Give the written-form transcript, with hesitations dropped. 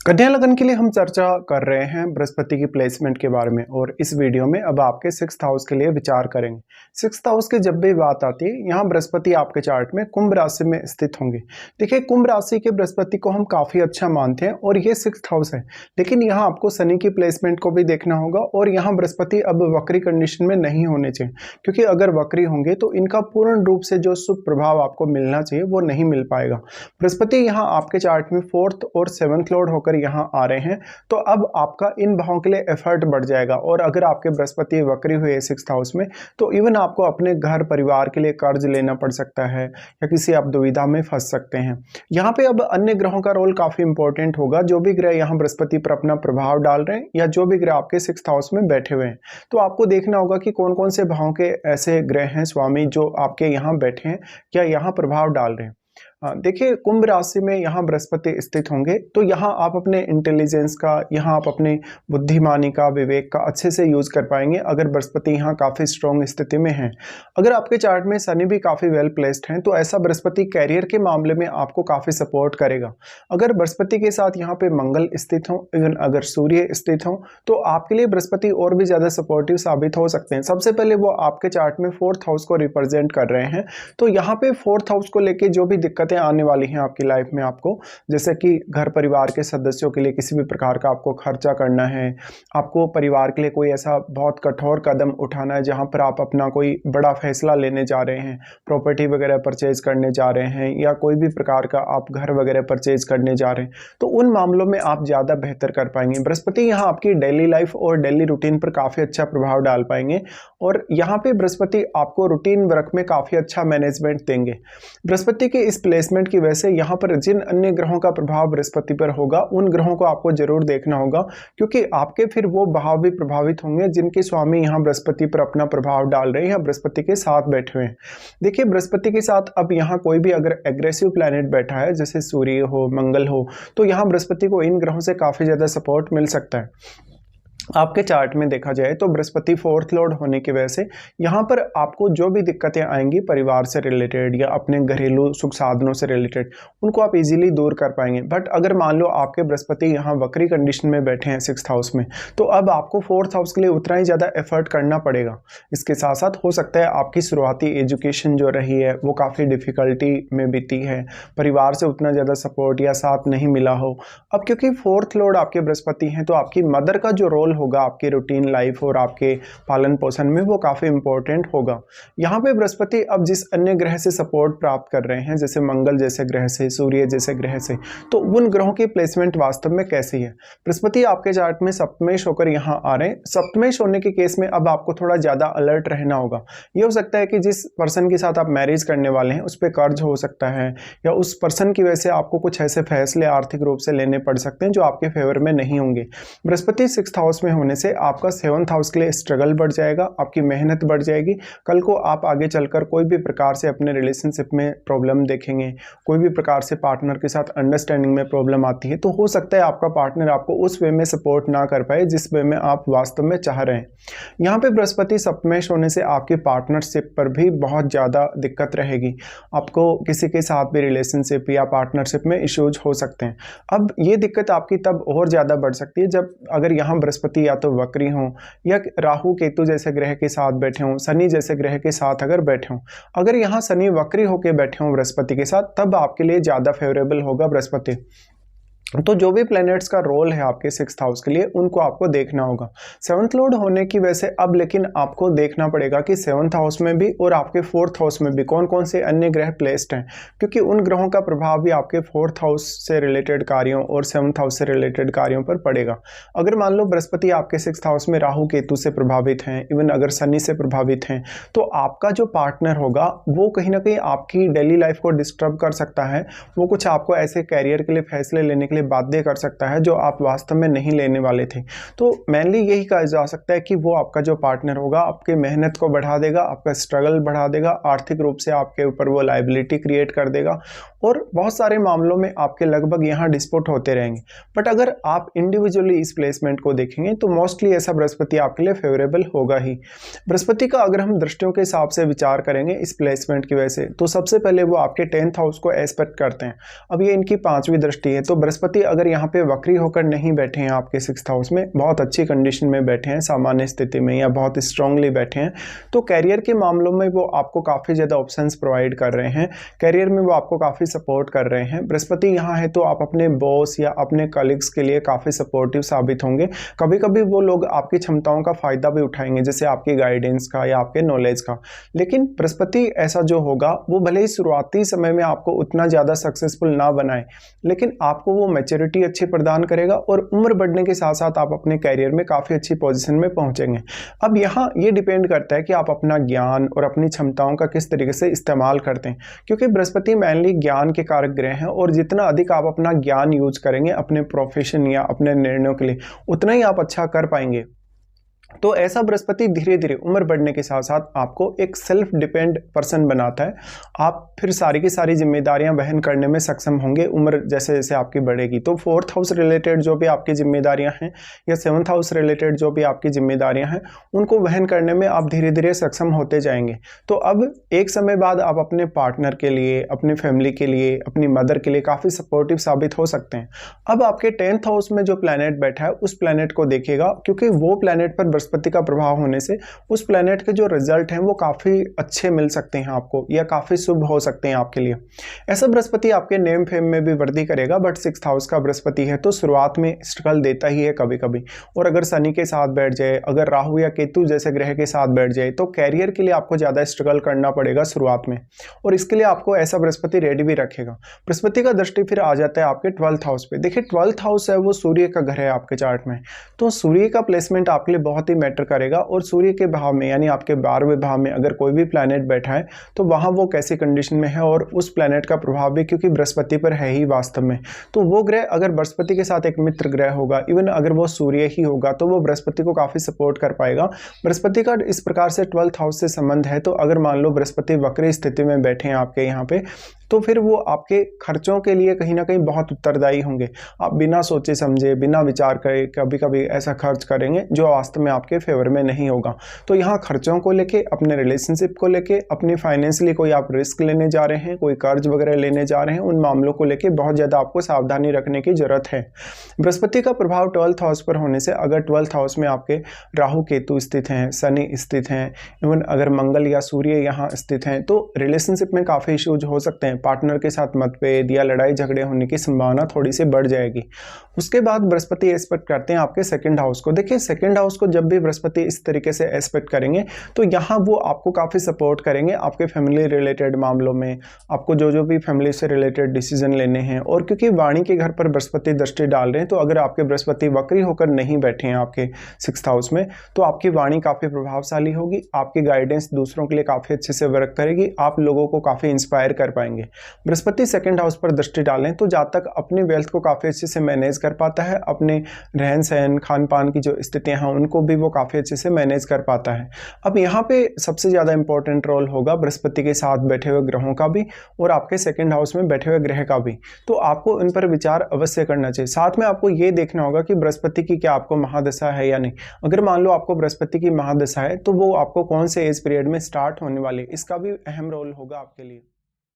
कन्या लगन के लिए हम चर्चा कर रहे हैं बृहस्पति की प्लेसमेंट के बारे में और इस वीडियो में अब आपके 6th हाउस के लिए विचार करेंगे। 6th हाउस की जब भी बात आती है, यहाँ बृहस्पति आपके चार्ट में कुंभ राशि में स्थित होंगे। देखिए, कुंभ राशि के बृहस्पति को हम काफी अच्छा मानते हैं और ये 6th हाउस है, लेकिन यहाँ आपको शनि की प्लेसमेंट को भी देखना होगा और यहाँ बृहस्पति अब वक्री कंडीशन में नहीं होने चाहिए, क्योंकि अगर वक्री होंगे तो इनका पूर्ण रूप से जो शुभ प्रभाव आपको मिलना चाहिए वो नहीं मिल पाएगा। बृहस्पति यहाँ आपके चार्ट में 4th और 7th लॉर्ड होकर यहाँ आ रहे हैं, तो अब आपका इन भावों के लिए एफर्ट बढ़ जाएगा। और अगर आपके बृहस्पति वक्री हुए 6th हाउस में, तो इवन आपको अपने घर परिवार के लिए कर्ज लेना पड़ सकता है या किसी आप दुविधा में फंस सकते हैं। यहाँ पे अब अन्य ग्रहों का रोल काफी इंपॉर्टेंट होगा। जो भी ग्रह यहाँ बृहस्पति पर अपना प्रभाव डाल रहे हैं या जो भी ग्रह आपके 6th हाउस में बैठे हुए हैं, तो आपको देखना होगा कि कौन कौन से भावों के ऐसे ग्रह हैं स्वामी जो आपके यहाँ बैठे हैं या यहाँ प्रभाव डाल रहे हैं। देखिए, कुंभ राशि में यहाँ बृहस्पति स्थित होंगे, तो यहाँ आप अपने इंटेलिजेंस का, यहाँ आप अपने बुद्धिमानी का, विवेक का अच्छे से यूज कर पाएंगे अगर बृहस्पति यहाँ काफी स्ट्रॉन्ग स्थिति में है। अगर आपके चार्ट में शनि भी काफी वेल प्लेस्ड हैं, तो ऐसा बृहस्पति कैरियर के मामले में आपको काफी सपोर्ट करेगा। अगर बृहस्पति के साथ यहाँ पे मंगल स्थित हो, इवन अगर सूर्य स्थित हो, तो आपके लिए बृहस्पति और भी ज्यादा सपोर्टिव साबित हो सकते हैं। सबसे पहले वो आपके चार्ट में 4th हाउस को रिप्रेजेंट कर रहे हैं, तो यहाँ पे 4th हाउस को लेके जो भी दिक्कतें आने वाली हैं आपकी लाइफ में, आपको जैसे कि घर परिवार के सदस्यों के लिए किसी भी प्रकार का आपको खर्चा करना है, आपको परिवार के लिए कोई ऐसा बहुत कठोर कदम उठाना है जहां पर आप अपना कोई बड़ा फैसला लेने जा रहे हैं, प्रॉपर्टी वगैरह परचेज करने जा रहे हैं या कोई भी प्रकार का आप घर वगैरह परचेज करने जा रहे हैं, तो उन मामलों में आप ज़्यादा बेहतर कर पाएंगे। बृहस्पति यहाँ आपकी डेली लाइफ और डेली रूटीन पर काफ़ी अच्छा प्रभाव डाल पाएंगे और यहाँ पे बृहस्पति आपको रूटीन वर्क में काफ़ी अच्छा मैनेजमेंट देंगे। बृहस्पति के इस प्लेसमेंट की वजह से यहाँ पर जिन अन्य ग्रहों का प्रभाव बृहस्पति पर होगा, उन ग्रहों को आपको जरूर देखना होगा, क्योंकि आपके फिर वो भाव भी प्रभावित होंगे जिनके स्वामी यहाँ बृहस्पति पर अपना प्रभाव डाल रहे हैं या बृहस्पति के साथ बैठे हुए हैं। देखिए, बृहस्पति के साथ अब यहाँ कोई भी अगर एग्रेसिव प्लैनेट बैठा है, जैसे सूर्य हो, मंगल हो, तो यहाँ बृहस्पति को इन ग्रहों से काफी ज्यादा सपोर्ट मिल सकता है। आपके चार्ट में देखा जाए तो बृहस्पति 4th लॉर्ड होने की वजह से यहाँ पर आपको जो भी दिक्कतें आएंगी परिवार से रिलेटेड या अपने घरेलू सुख साधनों से रिलेटेड, उनको आप इजीली दूर कर पाएंगे। बट अगर मान लो आपके बृहस्पति यहाँ वक्री कंडीशन में बैठे हैं 6th हाउस में, तो अब आपको 4th हाउस के लिए उतना ही ज़्यादा एफर्ट करना पड़ेगा। इसके साथ साथ हो सकता है आपकी शुरुआती एजुकेशन जो रही है वो काफ़ी डिफिकल्टी में बीती है, परिवार से उतना ज़्यादा सपोर्ट या साथ नहीं मिला हो। अब क्योंकि 4th लॉर्ड आपके बृहस्पति हैं, तो आपकी मदर का जो रोल होगा आपकी रूटीन लाइफ और आपके पालन पोषण में वो काफी इंपॉर्टेंट होगा। यहाँ पे बृहस्पति अब जिस अन्य ग्रह से सपोर्ट प्राप्त कर रहे हैं, जैसे मंगल जैसे ग्रह से, सूर्य जैसे ग्रह से, तो उन ग्रहों की प्लेसमेंट वास्तव में कैसी है। बृहस्पति आपके चार्ट में सप्तमेश होकर यहाँ आ रहे हैं। सप्तमेश होने के केस में अब आपको थोड़ा ज्यादा अलर्ट रहना होगा। ये हो सकता है कि जिस पर्सन के साथ आप मैरिज करने वाले हैं उस पर कर्ज हो सकता है, या उस पर्सन की वजह से आपको कुछ ऐसे फैसले आर्थिक रूप से लेने पड़ सकते हैं जो आपके फेवर में नहीं होंगे। बृहस्पति 6th हाउस में होने से आपका 7th हाउस के लिए स्ट्रगल बढ़ जाएगा, आपकी मेहनत बढ़ जाएगी। कल को आप आगे चलकर कोई भी प्रकार से अपने रिलेशनशिप में प्रॉब्लम देखेंगे, कोई भी प्रकार से पार्टनर के साथ अंडरस्टैंडिंग में प्रॉब्लम आती है, तो हो सकता है आपका पार्टनर आपको उस वे में सपोर्ट ना कर पाए जिस वे में आप वास्तव में चाह रहे हैं। यहाँ पे बृहस्पति सप्तमेश होने से आपकी पार्टनरशिप पर भी बहुत ज़्यादा दिक्कत रहेगी। आपको किसी के साथ भी रिलेशनशिप या पार्टनरशिप में इश्यूज हो सकते हैं। अब ये दिक्कत आपकी तब और ज़्यादा बढ़ सकती है जब अगर यहाँ बृहस्पति या तो वक्री हों या राहु केतु जैसे ग्रह के साथ बैठे हों, शनि जैसे ग्रह के साथ अगर बैठे हों। अगर यहाँ शनि वक्री होकर बैठे हों बृहस्पति के साथ, तब आपके लिए ज़्यादा फेवरेबल होगा बृहस्पति। तो जो भी प्लैनेट्स का रोल है आपके 6th हाउस के लिए, उनको आपको देखना होगा। 7th लॉर्ड होने की वजह से अब लेकिन आपको देखना पड़ेगा कि 7th हाउस में भी और आपके 4th हाउस में भी कौन कौन से अन्य ग्रह प्लेस्ड हैं, क्योंकि उन ग्रहों का प्रभाव भी आपके 4th हाउस से रिलेटेड कार्यों और 7th हाउस से रिलेटेड कार्यों पर पड़ेगा। अगर मान लो बृहस्पति आपके 6th हाउस में राहु केतु से प्रभावित हैं, इवन अगर शनि से प्रभावित हैं, तो आपका जो पार्टनर होगा वो कहीं ना कहीं आपकी डेली लाइफ को डिस्टर्ब कर सकता है। वो कुछ आपको ऐसे कैरियर के लिए फैसले लेने के बाध्य कर सकता है जो आप वास्तव में नहीं लेने वाले थे। तो मेनली यही कहा जा सकता है कि वो आपका जो पार्टनर होगा आपके मेहनत को बढ़ा देगा, आपका स्ट्रगल बढ़ा देगा, आर्थिक रूप से आपके ऊपर वो लायबिलिटी क्रिएट कर देगा और बहुत सारे मामलों में आपके लगभग यहाँ डिस्प्यूट होते रहेंगे। बट अगर आप इंडिविजुअली इस प्लेसमेंट को देखेंगे तो मोस्टली ऐसा बृहस्पति आपके लिए फेवरेबल होगा ही। बृहस्पति का अगर हम दृष्टियों के हिसाब से विचार करेंगे इस प्लेसमेंट की वजह से, तो सबसे पहले वो आपके 10th हाउस को एस्पेक्ट करते हैं। अब ये इनकी 5वीं दृष्टि है, तो बृहस्पति बृहस्पति अगर यहाँ पे वक्री होकर नहीं बैठे हैं आपके 6th हाउस में, बहुत अच्छी कंडीशन में बैठे हैं, सामान्य स्थिति में या बहुत स्ट्रांगली बैठे हैं, तो कैरियर के मामलों में वो आपको काफ़ी ज़्यादा ऑप्शंस प्रोवाइड कर रहे हैं, कैरियर में वो आपको काफ़ी सपोर्ट कर रहे हैं। बृहस्पति यहाँ है तो आप अपने बॉस या अपने कलीग्स के लिए काफ़ी सपोर्टिव साबित होंगे। कभी कभी वो लोग आपकी क्षमताओं का फ़ायदा भी उठाएंगे, जैसे आपकी गाइडेंस का या आपके नॉलेज का। लेकिन बृहस्पति ऐसा जो होगा वो भले ही शुरुआती समय में आपको उतना ज़्यादा सक्सेसफुल ना बनाए, लेकिन आपको वो मैच्योरिटी अच्छी प्रदान करेगा और उम्र बढ़ने के साथ साथ आप अपने कैरियर में काफ़ी अच्छी पोजीशन में पहुंचेंगे। अब यहाँ ये डिपेंड करता है कि आप अपना ज्ञान और अपनी क्षमताओं का किस तरीके से इस्तेमाल करते हैं, क्योंकि बृहस्पति मेनली ज्ञान के कारक ग्रह हैं और जितना अधिक आप अपना ज्ञान यूज करेंगे अपने प्रोफेशन या अपने निर्णयों के लिए, उतना ही आप अच्छा कर पाएंगे। तो ऐसा बृहस्पति धीरे धीरे उम्र बढ़ने के साथ साथ आपको एक सेल्फ डिपेंड पर्सन बनाता है। आप फिर सारी की सारी जिम्मेदारियां वहन करने में सक्षम होंगे उम्र जैसे जैसे आपकी बढ़ेगी। तो 4th हाउस रिलेटेड जो भी आपकी जिम्मेदारियां हैं या 7th हाउस रिलेटेड जो भी आपकी जिम्मेदारियां हैं, उनको वहन करने में आप धीरे धीरे सक्षम होते जाएंगे। तो अब एक समय बाद आप अपने पार्टनर के लिए, अपनी फैमिली के लिए, अपनी मदर के लिए काफ़ी सपोर्टिव साबित हो सकते हैं। अब आपके 10th हाउस में जो प्लैनेट बैठा है उस प्लैनेट को देखिएगा, क्योंकि वो प्लैनेट पर बृहस्पति का प्रभाव होने से उस प्लैनेट के जो रिजल्ट हैं वो काफ़ी अच्छे मिल सकते हैं आपको, या काफ़ी शुभ हो सकते हैं आपके लिए। ऐसा बृहस्पति आपके नेम फेम में भी वृद्धि करेगा, बट 6th हाउस का बृहस्पति है तो शुरुआत में स्ट्रगल देता ही है कभी कभी। और अगर शनि के साथ बैठ जाए, अगर राहु या केतु जैसे ग्रह के साथ बैठ जाए, तो कैरियर के लिए आपको ज़्यादा स्ट्रगल करना पड़ेगा शुरुआत में, और इसके लिए आपको ऐसा बृहस्पति रेडी भी रखेगा। बृहस्पति का दृष्टि फिर आ जाता है आपके 12th हाउस पे। देखिए 12th हाउस है वो सूर्य का घर है आपके चार्ट में, तो सूर्य का प्लेसमेंट आपके लिए बहुत ही मैटर करेगा। और सूर्य के भाव में यानी आपके 12वें भाव में अगर कोई भी प्लैनेट बैठा है तो वहां वो कैसी कंडीशन में है, और उस प्लैनेट का प्रभाव भी क्योंकि बृहस्पति पर है ही वास्तव में, तो वो ग्रह अगर बृहस्पति के साथ एक मित्र ग्रह होगा, इवन अगर वो सूर्य ही होगा, तो वो बृहस्पति को काफी सपोर्ट कर पाएगा। बृहस्पति का इस प्रकार से 12th हाउस से संबंध है। तो अगर मान लो बृहस्पति वक्री स्थिति में बैठे हैं आपके यहाँ पे, तो फिर वो आपके खर्चों के लिए कहीं ना कहीं बहुत उत्तरदायी होंगे। आप बिना सोचे समझे, बिना विचार करे कभी कभी ऐसा खर्च करेंगे जो वास्तव में आपके फेवर में नहीं होगा। तो यहाँ खर्चों को लेके, अपने रिलेशनशिप को लेके, अपनी फाइनेंशियली कोई आप रिस्क लेने जा रहे हैं, कोई कर्ज वगैरह लेने जा रहे हैं, उन मामलों को लेके बहुत ज़्यादा आपको सावधानी रखने की जरूरत है। बृहस्पति का प्रभाव 12th हाउस पर होने से अगर 12th हाउस में आपके राहु केतु स्थित हैं, शनि स्थित हैं, इवन अगर मंगल या सूर्य यहाँ स्थित हैं, तो रिलेशनशिप में काफ़ी इश्यूज हो सकते हैं। पार्टनर के साथ मतभेद या लड़ाई झगड़े होने की संभावना थोड़ी सी बढ़ जाएगी। उसके बाद बृहस्पति एस्पेक्ट करते हैं आपके 2nd हाउस को। देखिए 2nd हाउस को जब भी बृहस्पति इस तरीके से एस्पेक्ट करेंगे तो यहाँ वो आपको काफ़ी सपोर्ट करेंगे आपके फैमिली रिलेटेड मामलों में, आपको जो भी फैमिली से रिलेटेड डिसीजन लेने हैं। और क्योंकि वाणी के घर पर बृहस्पति दृष्टि डाल रहे हैं, तो अगर आपके बृहस्पति वक्री होकर नहीं बैठे हैं आपके 6th हाउस में, तो आपकी वाणी काफ़ी प्रभावशाली होगी, आपकी गाइडेंस दूसरों के लिए काफ़ी अच्छे से वर्क करेगी, आप लोगों को काफ़ी इंस्पायर कर पाएंगे। बृहस्पति 2nd हाउस पर दृष्टि डालें तो जातक अपनी वेल्थ को काफ़ी अच्छे से मैनेज कर पाता है, अपने रहन सहन खान पान की जो स्थितियां हैं उनको भी वो काफ़ी अच्छे से मैनेज कर पाता है। अब यहाँ पे सबसे ज़्यादा इंपॉर्टेंट रोल होगा बृहस्पति के साथ बैठे हुए ग्रहों का भी और आपके 2nd हाउस में बैठे हुए ग्रह का भी। तो आपको इन पर विचार अवश्य करना चाहिए। साथ में आपको ये देखना होगा कि बृहस्पति की क्या आपको महादशा है या नहीं। अगर मान लो आपको बृहस्पति की महादशा है तो वो आपको कौन से एज पीरियड में स्टार्ट होने वाली है, इसका भी अहम रोल होगा आपके लिए।